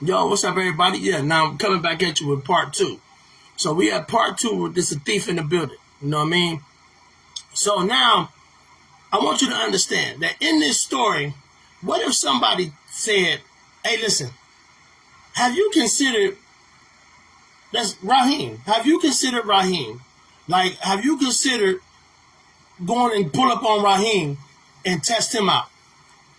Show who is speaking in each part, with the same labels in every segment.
Speaker 1: Yo, what's up, everybody? Yeah, now I'm coming back at you with part two. So we have part two with this a thief in the building. You know what I mean? So now I want you to understand that in this story, what if somebody said, hey, listen, have you considered, that's Raheem, have you considered Raheem? Like, have you considered going and pull up on Raheem and test him out?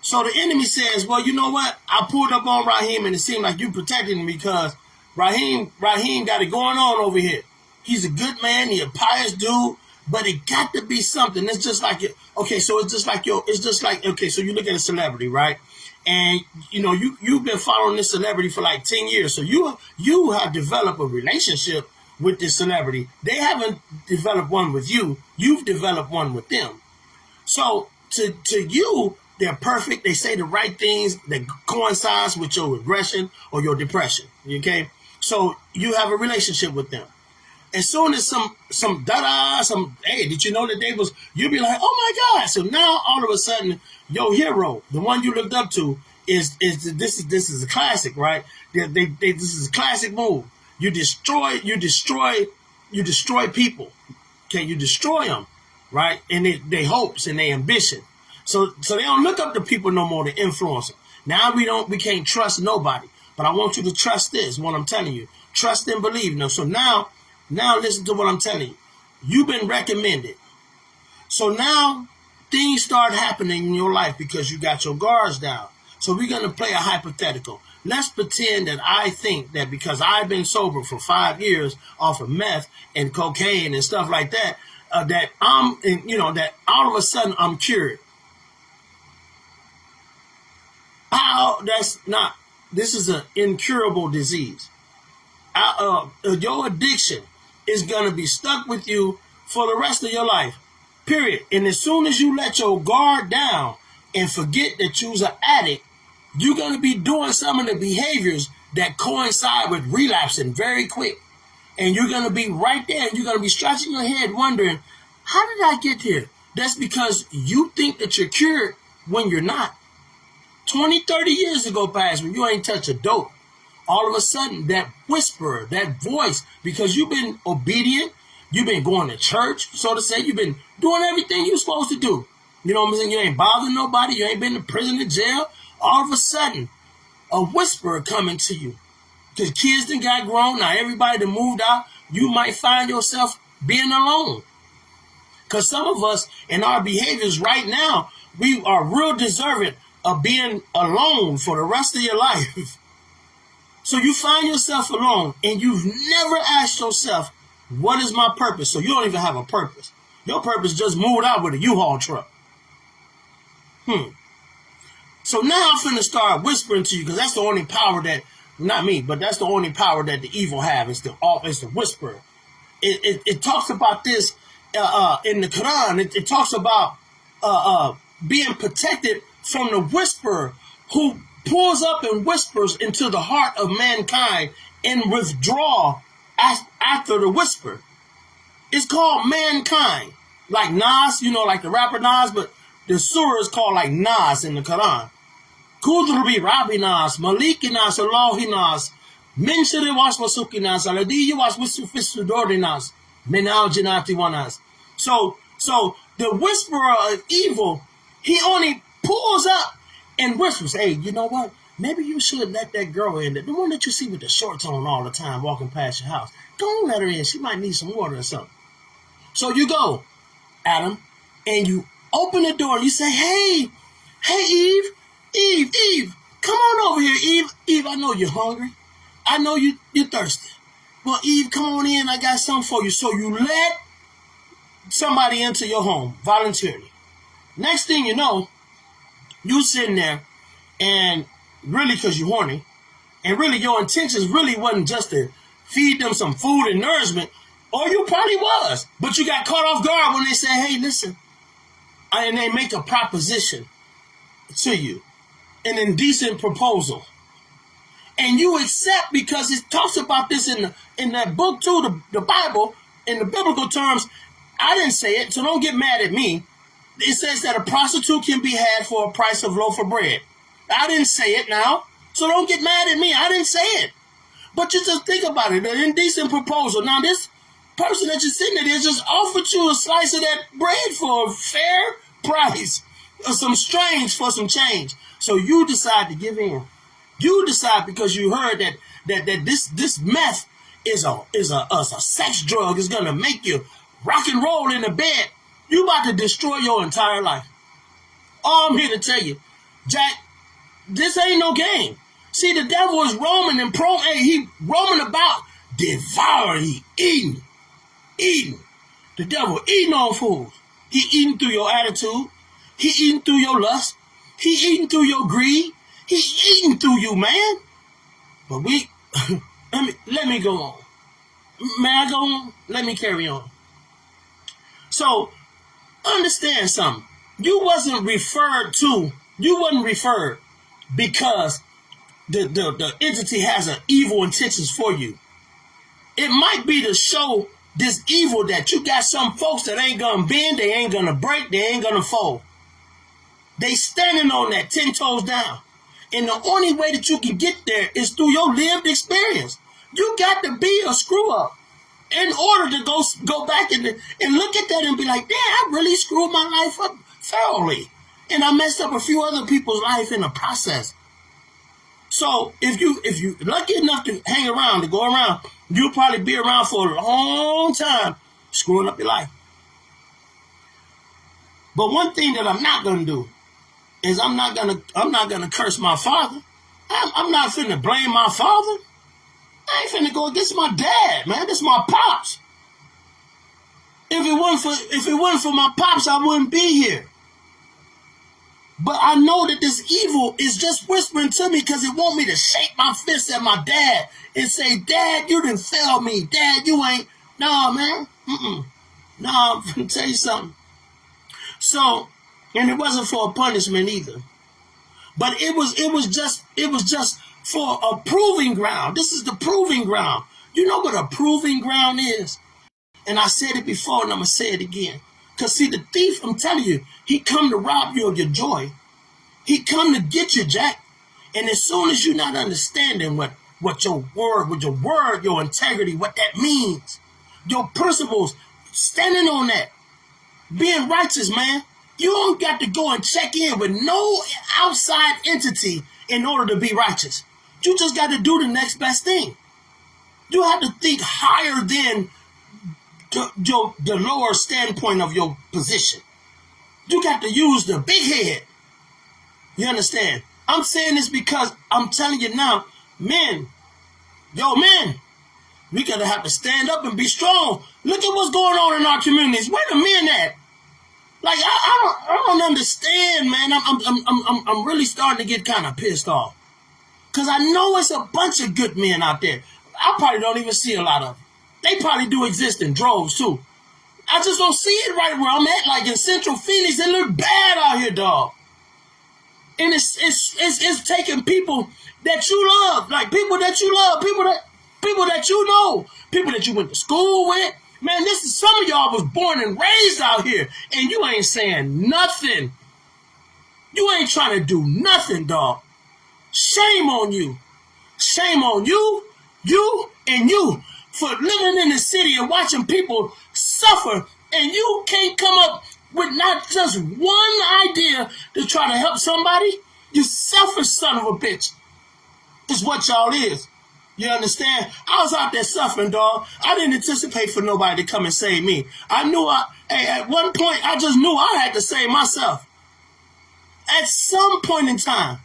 Speaker 1: So the enemy says, well, you know what? I pulled up on Raheem and it seemed like you protected him because Raheem got it going on over here. He's a good man. He's a pious dude, but it got to be something. It's just like, okay, so it's just like, okay, so you look at a celebrity, right? And, you know, you've been following this celebrity for like 10 years. So you have developed a relationship with this celebrity. They haven't developed one with you. You've developed one with them. So to you, they're perfect. They say the right things that coincides with your aggression or your depression. Okay, so you have a relationship with them. As soon as some hey, did you know that they was? You'll be like, oh my God! So now all of a sudden, your hero, the one you looked up to, is this is a classic, right? This is a classic move. You destroy people. Okay, you destroy them, right? And their hopes and their ambition. So they don't look up to people no more to influence them. Now we can't trust nobody. But I want you to trust this, what I'm telling you. Trust and believe. So now listen to what I'm telling you. You've been recommended. So now things start happening in your life because you got your guards down. So we're going to play a hypothetical. Let's pretend that I think that because I've been sober for 5 years off of meth and cocaine and stuff like that, that that all of a sudden I'm cured. This is an incurable disease. Your addiction is going to be stuck with you for the rest of your life, period. And as soon as you let your guard down and forget that you're an addict, you're going to be doing some of the behaviors that coincide with relapsing very quick. And you're going to be right there and you're going to be scratching your head wondering, how did I get here? That's because you think that you're cured when you're not. 20, 30 years ago past when you ain't touch a dope. All of a sudden, that whisperer, that voice, because you've been obedient, you've been going to church, so to say, you've been doing everything you're supposed to do. You know what I'm saying? You ain't bothering nobody, you ain't been to prison or jail. All of a sudden, a whisperer coming to you. Because kids done got grown, now everybody that moved out, you might find yourself being alone. Because some of us, in our behaviors right now, we are real deserving of being alone for the rest of your life. So you find yourself alone and you've never asked yourself, what is my purpose? So you don't even have a purpose. Your purpose just moved out with a U-Haul truck. So now I'm finna start whispering to you because that's the only power that, not me, but that's the only power that the evil have is the whisper. It talks about this in the Quran. It talks about being protected from the whisperer who pulls up and whispers into the heart of mankind and withdraw after the whisper. It's called mankind. Like Nas, like the rapper Nas, but the surah is called like Nas in the Quran. Kudrubi Rabi Nas, Maliki Nas, Allahi Nas, Minshiri was Masuki Nas, Aladiyi was Misufisudori Nas, Minal Janati Wanas. So the whisperer of evil, he only pulls up and whispers, hey, you know what? Maybe you should let that girl in. The one that you see with the shorts on all the time walking past your house. Don't let her in. She might need some water or something. So you go, Adam, and you open the door and you say, hey, Eve, come on over here, Eve, I know you're hungry. I know you're thirsty. Well, Eve, come on in. I got something for you. So you let somebody into your home voluntarily. Next thing you know, you sitting there and really because you're horny and really your intentions really wasn't just to feed them some food and nourishment, or you probably was, but you got caught off guard when they say, hey, listen, and they make a proposition to you, an indecent proposal, and you accept because it talks about this in that book too, the Bible, in the biblical terms. I didn't say it, so don't get mad at me. It says that a prostitute can be had for a price of loaf of bread. I didn't say it now. So don't get mad at me. I didn't say it. But you just think about it, an indecent proposal. Now this person that you're sitting there just offered you a slice of that bread for a fair price, or some strange for some change. So you decide to give in. You decide because you heard that this meth is a sex drug. Is gonna make you rock and roll in the bed. You about to destroy your entire life. All I'm here to tell you, Jack, this ain't no game. See, the devil is roaming and he roaming about, devouring, eating. The devil eating on fools. He eating through your attitude. He eating through your lust. He eating through your greed. He eating through you, man. But let me go on. May I go on? Let me carry on. So, understand something. You wasn't referred because the entity has an evil intentions for you. It might be to show this evil that you got some folks that ain't gonna bend, they ain't gonna break, they ain't gonna fold. They standing on that 10 toes down. And the only way that you can get there is through your lived experience. You got to be a screw up in order to go back and look at that and be like, damn, I really screwed my life up thoroughly. And I messed up a few other people's life in the process. So if you lucky enough to hang around, to go around, you'll probably be around for a long time screwing up your life. But one thing that I'm not gonna do is I'm not gonna curse my father. I'm not finna blame my father. I ain't finna go against my dad, man. This is my pops. If it wasn't for my pops, I wouldn't be here. But I know that this evil is just whispering to me because it want me to shake my fist at my dad and say, Dad, you didn't fail me. Dad, you ain't. Nah, man. Nah, I'm gonna tell you something. So, and it wasn't for a punishment either. But it was just for a proving ground. This is the proving ground. You know what a proving ground is? And I said it before and I'm going to say it again. Because see, the thief, I'm telling you, he come to rob you of your joy. He come to get you, Jack. And as soon as you're not understanding what your word, your integrity, what that means, your principles, standing on that, being righteous, man, you don't got to go and check in with no outside entity in order to be righteous. You just got to do the next best thing. You have to think higher than the lower standpoint of your position. You got to use the big head. You understand? I'm saying this because I'm telling you now, men, we gotta have to stand up and be strong. Look at what's going on in our communities. Where the men at? Like I don't understand, man. I'm really starting to get kind of pissed off. Cause I know it's a bunch of good men out there. I probably don't even see a lot of them. They probably do exist in droves too. I just don't see it right where I'm at. Like in Central Phoenix, it look bad out here, dog. And it's taking people that you love, like people that you love, people that you know, people that you went to school with. Man, this is some of y'all was born and raised out here, and you ain't saying nothing. You ain't trying to do nothing, dog. Shame on you. Shame on you, and you for living in the city and watching people suffer, and you can't come up with not just one idea to try to help somebody. You selfish son of a bitch. Is what y'all is. You understand? I was out there suffering, dog. I didn't anticipate for nobody to come and save me. At one point, I just knew I had to save myself. At some point in time,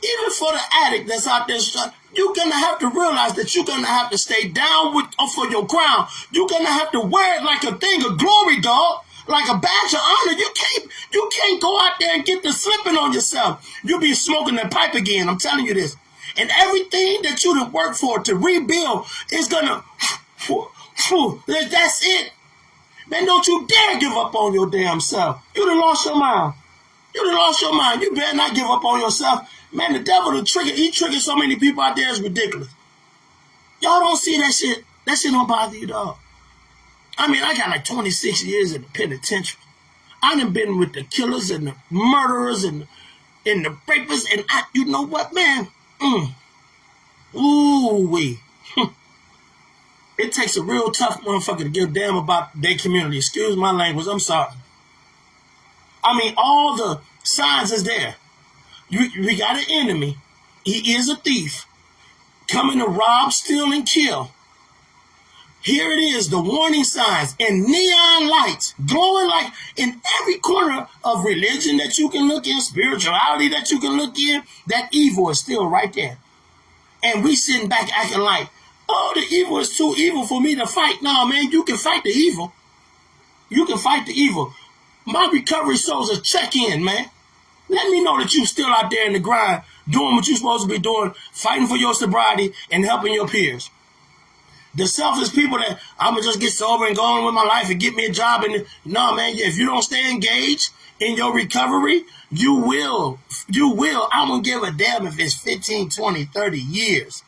Speaker 1: even for the addict that's out there, you're going to have to realize that you're going to have to stay down for your crown. You're going to have to wear it like a thing of glory, dog. Like a badge of honor. You can't go out there and get the slipping on yourself. You'll be smoking that pipe again. I'm telling you this. And everything that you done worked for to rebuild is gonna, that's it. Man, don't you dare give up on your damn self. You done lost your mind. You done lost your mind. You better not give up on yourself. Man, the devil, he triggered so many people out there, it's ridiculous. Y'all don't see that shit. That shit don't bother you, dog. I mean, I got like 26 years in the penitentiary. I done been with the killers and the murderers and the rapists, and you know what, man? Ooh wee. It takes a real tough motherfucker to give a damn about their community. Excuse my language. I'm sorry. I mean, all the signs is there. We got an enemy. He is a thief, coming to rob, steal, and kill. Here it is, the warning signs in neon lights, glowing like in every corner of religion that you can look in, spirituality that you can look in, that evil is still right there. And we sitting back acting like, oh, the evil is too evil for me to fight. No, man, you can fight the evil. You can fight the evil. My recovery souls a check-in, man. Let me know that you still out there in the grind, doing what you're supposed to be doing, fighting for your sobriety and helping your peers. The selfish people that I'm going to just get sober and go on with my life and get me a job. And no, man, if you don't stay engaged in your recovery, you will. I don't give a damn if it's 15, 20, 30 years.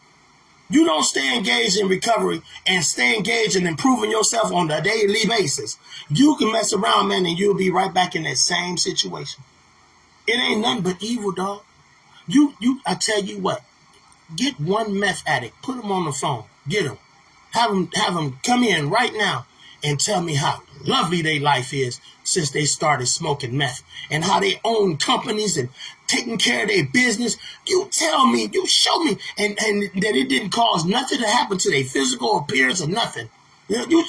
Speaker 1: You don't stay engaged in recovery and stay engaged in improving yourself on a daily basis. You can mess around, man, and you'll be right back in that same situation. It ain't nothing but evil, dog. I tell you what, get one meth addict, put him on the phone, get him. Have them come in right now and tell me how lovely their life is since they started smoking meth and how they own companies and taking care of their business. You tell me, you show me, and that it didn't cause nothing to happen to their physical appearance or nothing. You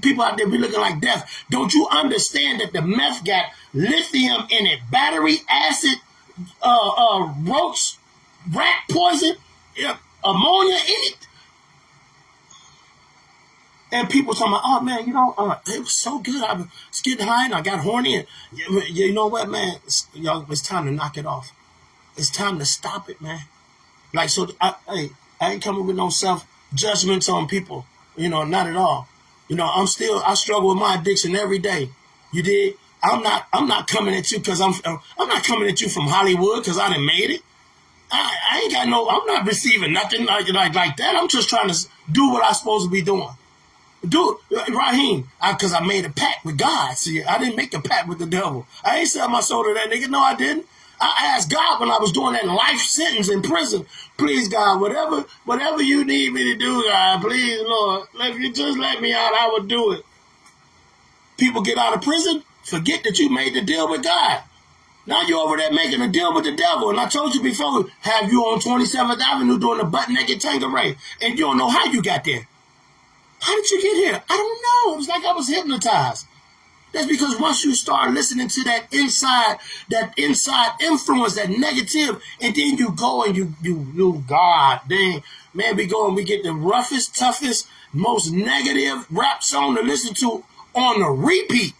Speaker 1: people out there be looking like death. Don't you understand that the meth got lithium in it, battery acid, roach, rat poison, ammonia in it? And people talking about, oh, man, it was so good. I was getting high and I got horny. And you know what, man? It's time to knock it off. It's time to stop it, man. Like, so I ain't coming with no self-judgments on people. Not at all. I struggle with my addiction every day. You did? I'm not coming at you because I'm not coming at you from Hollywood because I done made it. I ain't got I'm not receiving nothing like that. I'm just trying to do what I'm supposed to be doing. Dude, Raheem, because I made a pact with God. See, I didn't make a pact with the devil. I ain't sell my soul to that nigga. No, I didn't. I asked God when I was doing that life sentence in prison, please, God, whatever you need me to do, God, please, Lord, if you just let me out, I will do it. People get out of prison, forget that you made the deal with God. Now you're over there making a deal with the devil. And I told you before, have you on 27th Avenue doing a butt-naked Tanqueray, and you don't know how you got there. How did you get here? I don't know. It was like I was hypnotized. That's because once you start listening to that inside influence, that negative, and then you go and you God dang, man, we go and we get the roughest, toughest, most negative rap song to listen to on a repeat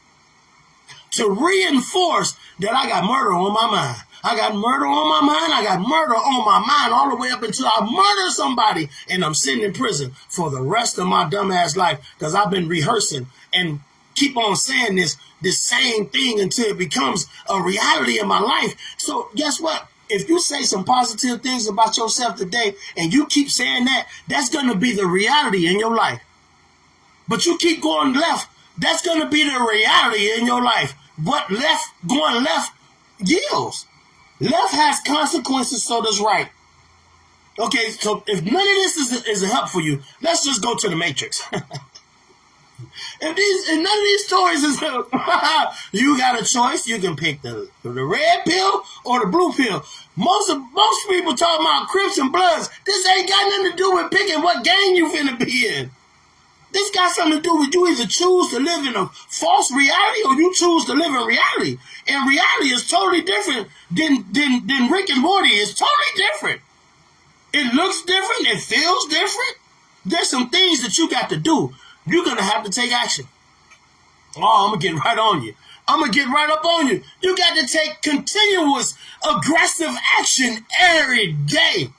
Speaker 1: to reinforce that I got murder on my mind. I got murder on my mind. I got murder on my mind all the way up until I murder somebody and I'm sitting in prison for the rest of my dumbass life because I've been rehearsing and keep on saying this same thing until it becomes a reality in my life. So guess what? If you say some positive things about yourself today and you keep saying that, that's going to be the reality in your life. But you keep going left, that's going to be the reality in your life. What going left yields. Left has consequences, so does right. Okay, so if none of this is a help for you, let's just go to the Matrix. If none of these stories is help, you got a choice. You can pick the red pill or the blue pill. Most people talking about Crips and Bloods. This ain't got nothing to do with picking what gang you finna be in. This got something to do with you either choose to live in a false reality or you choose to live in reality. And reality is totally different than Rick and Morty. It's totally different. It looks different. It feels different. There's some things that you got to do. You're going to have to take action. Oh, I'm going to get right on you. I'm going to get right up on you. You got to take continuous aggressive action every day.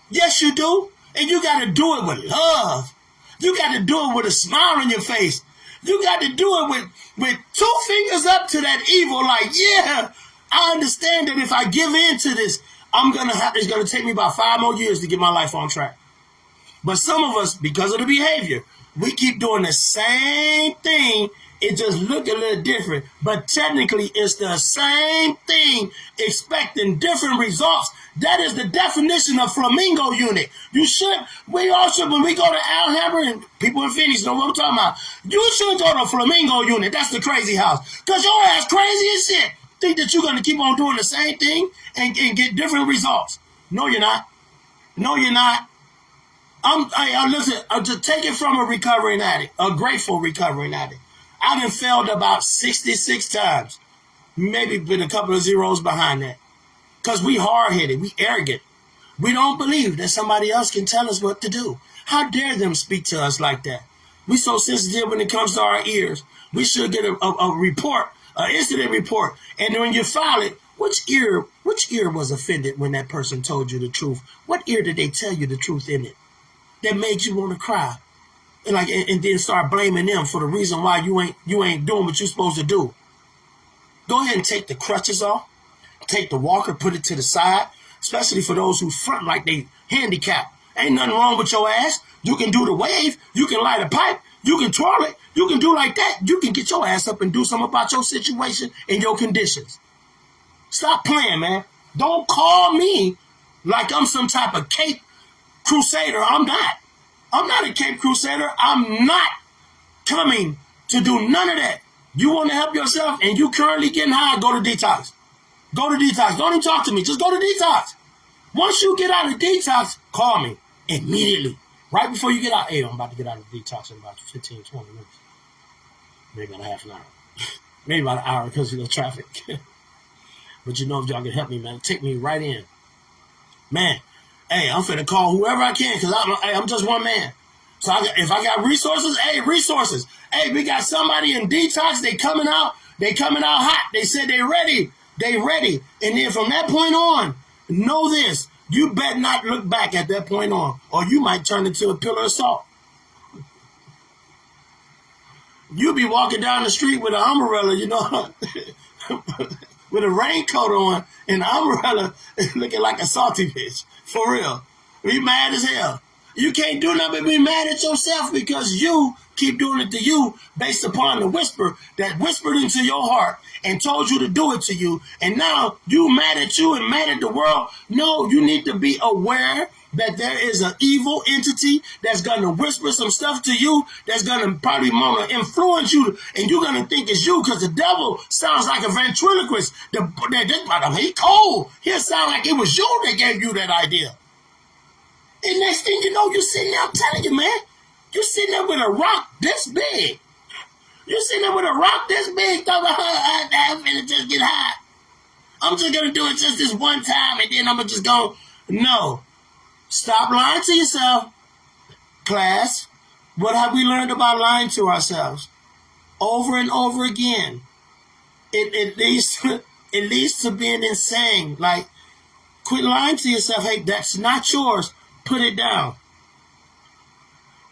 Speaker 1: Yes, you do. And you got to do it with love. You got to do it with a smile on your face. You got to do it with 2 fingers up to that evil. Like, yeah, I understand that if I give in to this, it's going to take me about 5 more years to get my life on track. But some of us, because of the behavior, we keep doing the same thing. It just look a little different. But technically, it's the same thing, expecting different results That is the definition of flamingo unit. You should, we all should, when we go to Alhambra, and people in Phoenix know what I'm talking about, you should go to flamingo unit. That's the crazy house. Because your ass crazy as shit. Think that you're going to keep on doing the same thing and get different results. No, you're not. No, you're not. Listen, to take it from a recovering addict, a grateful recovering addict. I done failed about 66 times. Maybe with a couple of zeros behind that. Because we hard-headed, we arrogant. We don't believe that somebody else can tell us what to do. How dare them speak to us like that? We so sensitive when it comes to our ears. We should get a report, an incident report. And when you file it, which ear was offended when that person told you the truth? What ear did they tell you the truth in it? That made you want to cry. And then start blaming them for the reason why you ain't doing what you're supposed to do. Go ahead and take the crutches off. Take the walker, put it to the side, especially for those who front like they handicapped. Ain't nothing wrong with your ass. You can do the wave. You can light a pipe. You can twirl it. You can do like that. You can get your ass up and do something about your situation and your conditions. Stop playing, man. Don't call me like I'm some type of Cape Crusader. I'm not. I'm not a Cape Crusader. I'm not coming to do none of that. You want to help yourself and you currently getting high, go to detox. Go to detox. Don't even talk to me. Just go to detox. Once you get out of detox, call me immediately. Right before you get out. Hey, I'm about to get out of detox in about 15, 20 minutes. Maybe about a half an hour. Maybe about an hour because of the traffic. But you know, if y'all can help me, man, take me right in. Man, hey, I'm finna call whoever I can because I'm just one man. So if I got resources, hey, resources. Hey, we got somebody in detox. They coming out hot. They said they ready. They ready. And then from that point on, know this. You better not look back at that point on, or you might turn into a pillar of salt. You be walking down the street with an umbrella, you know, with a raincoat on and an umbrella looking like a salty bitch. For real. Be mad as hell. You can't do nothing but be mad at yourself because you keep doing it to you based upon the whisper that whispered into your heart and told you to do it to you. And now you mad at you and mad at the world. No, you need to be aware that there is an evil entity that's going to whisper some stuff to you that's going to probably want to influence you. And you're going to think it's you because the devil sounds like a ventriloquist. He cold. He'll sound like it was you that gave you that idea. And next thing you know, you're sitting there, I'm telling you, man, you're sitting there with a rock this big. You're sitting there with a rock this big, talking about, I'm finna just get high. I'm just going to do it just this one time, and then I'm going to just go. No. Stop lying to yourself. Class, what have we learned about lying to ourselves? Over and over again. It leads to being insane. Like, quit lying to yourself. Hey, that's not yours. Put it down.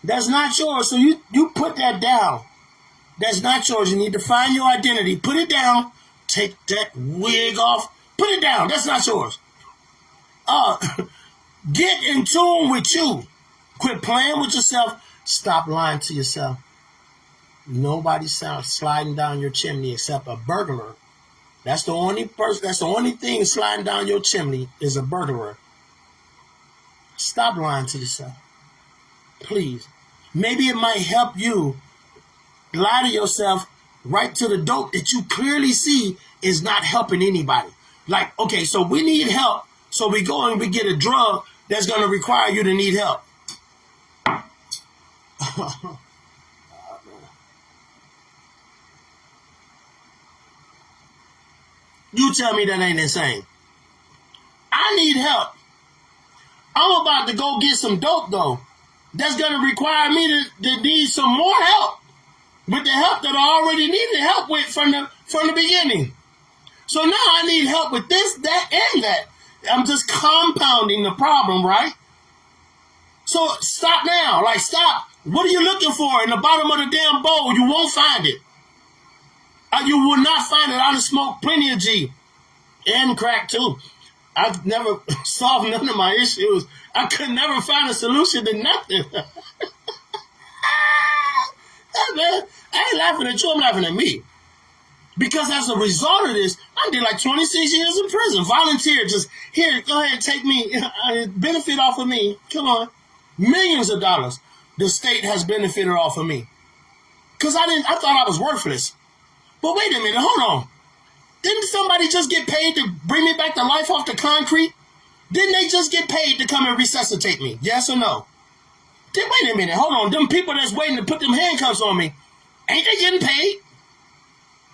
Speaker 1: That's not yours. So you put that down. That's not yours. You need to find your identity. Put it down. Take that wig off. Put it down. That's not yours. Get in tune with you. Quit playing with yourself. Stop lying to yourself. Nobody sounds sliding down your chimney except a burglar. That's the only person. That's the only thing sliding down your chimney is a burglar. Stop lying to yourself. Please. Maybe it might help you lie to yourself right to the dope that you clearly see is not helping anybody. Like, okay, so we need help. So we go and we get a drug that's going to require you to need help. You tell me that ain't insane. I need help. I'm about to go get some dope, though. That's going to require me to need some more help with the help that I already needed help with from the beginning. So now I need help with this, that, and that. I'm just compounding the problem, right? So stop now. Like, stop. What are you looking for in the bottom of the damn bowl? You won't find it. You will not find it. I done smoked plenty of G and crack, too. I've never solved none of my issues. I could never find a solution to nothing. Man, I ain't laughing at you. I'm laughing at me. Because as a result of this, I did like 26 years in prison. Volunteer, just here, go ahead, take me, benefit off of me. Come on. Millions of dollars the state has benefited off of me. Because I thought I was worthless. But wait a minute, hold on. Didn't somebody just get paid to bring me back to life off the concrete? Didn't they just get paid to come and resuscitate me? Yes or no? Wait a minute, hold on. Them people that's waiting to put them handcuffs on me, ain't they getting paid?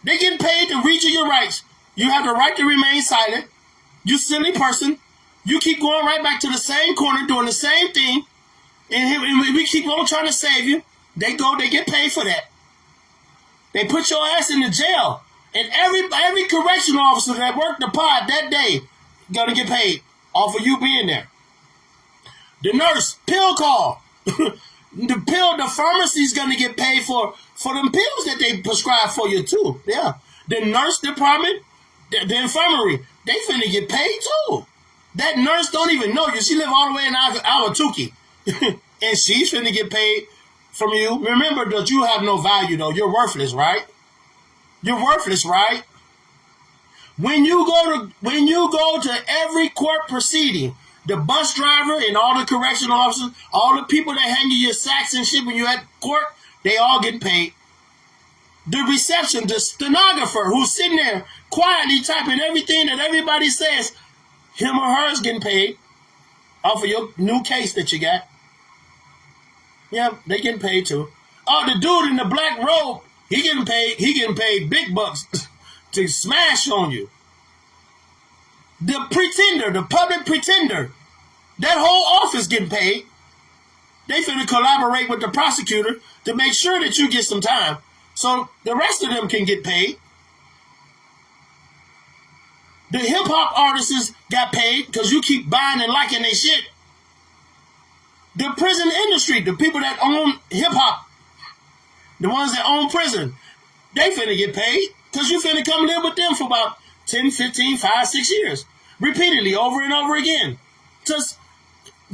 Speaker 1: They getting paid to read you your rights. You have the right to remain silent. You silly person. You keep going right back to the same corner doing the same thing. And we keep on trying to save you. They get paid for that. They put your ass in the jail. And every correctional officer that worked the pod that day gonna get paid off of you being there. The nurse, pill call. The pharmacy's gonna get paid for them pills that they prescribe for you too. Yeah. The nurse department, the infirmary, they finna get paid too. That nurse don't even know you. She live all the way in Ahwatukee. And she's finna get paid from you. Remember that you have no value though. You're worthless, right? You're worthless, right? When you go to every court proceeding, the bus driver and all the correctional officers, all the people that hang you your sacks and shit when you're at court, they all getting paid. The reception, the stenographer who's sitting there quietly typing everything that everybody says, him or her is getting paid off of your new case that you got. Yeah, they getting paid too. Oh, the dude in the black robe, he getting paid big bucks to smash on you. The pretender, the public pretender, that whole office getting paid. They finna collaborate with the prosecutor to make sure that you get some time so the rest of them can get paid. The hip-hop artists got paid because you keep buying and liking their shit. The prison industry, the people that own hip-hop, the ones that own prison, they finna get paid because you finna come live with them for about 10, 15, 5, 6 years. Repeatedly, over and over again. Just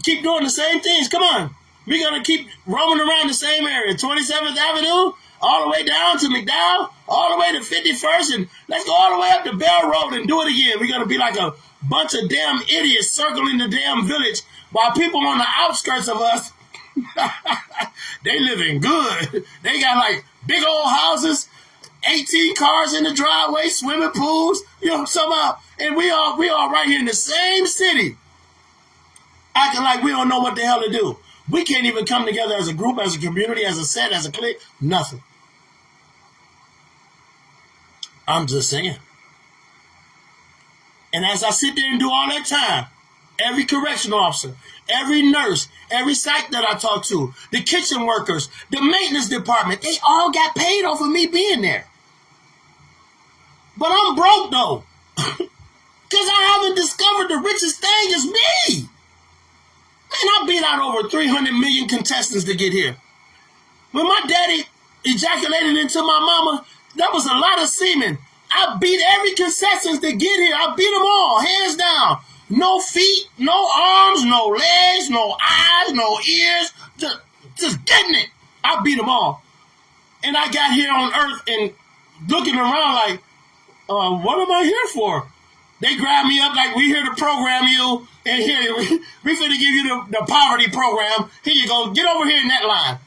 Speaker 1: keep doing the same things. Come on. We're going to keep roaming around the same area. 27th Avenue, all the way down to McDowell, all the way to 51st, and let's go all the way up to Bell Road and do it again. We're going to be like a bunch of damn idiots circling the damn village while people on the outskirts of us, they living good. They got like big old houses, 18 cars in the driveway, swimming pools, somehow. And we all right here in the same city, acting like we don't know what the hell to do. We can't even come together as a group, as a community, as a set, as a clique. Nothing. I'm just saying. And as I sit there and do all that time, every correctional officer, every nurse, every psych that I talk to, the kitchen workers, the maintenance department, they all got paid off of me being there. But I'm broke though. Because I haven't discovered the richest thing is me. Man, I beat out over 300 million contestants to get here. When my daddy ejaculated into my mama, that was a lot of semen. I beat every contestant to get here. I beat them all, hands down. No feet, no arms, no legs, no eyes, no ears. Just getting it. I beat them all. And I got here on earth and looking around like, what am I here for? They grabbed me up like, we here to program you, and here, we finna give you the poverty program. Here you go. Get over here in that line.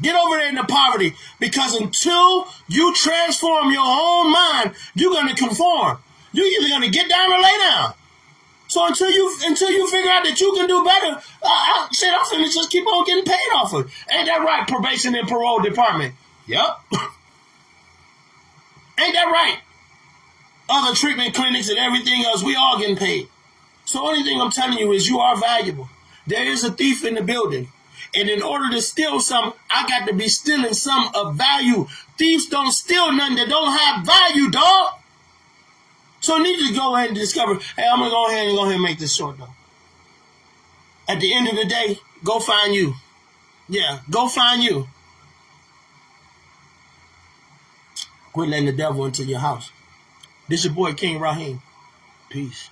Speaker 1: Get over there in the poverty. Because until you transform your own mind, you're going to conform. You're either going to get down or lay down. So until you figure out that you can do better, I'm finna just keep on getting paid off of it. Ain't that right, probation and parole department? Yep. Ain't that right? Other treatment clinics and everything else, we all getting paid. So the only thing I'm telling you is you are valuable. There is a thief in the building. And in order to steal some, I got to be stealing some of value. Thieves don't steal nothing that don't have value, dog. So I need to go ahead and discover, hey, I'm going to go ahead and make this short, though. At the end of the day, go find you. Yeah, go find you. Quit letting the devil into your house. This your boy, King Raheem. Peace.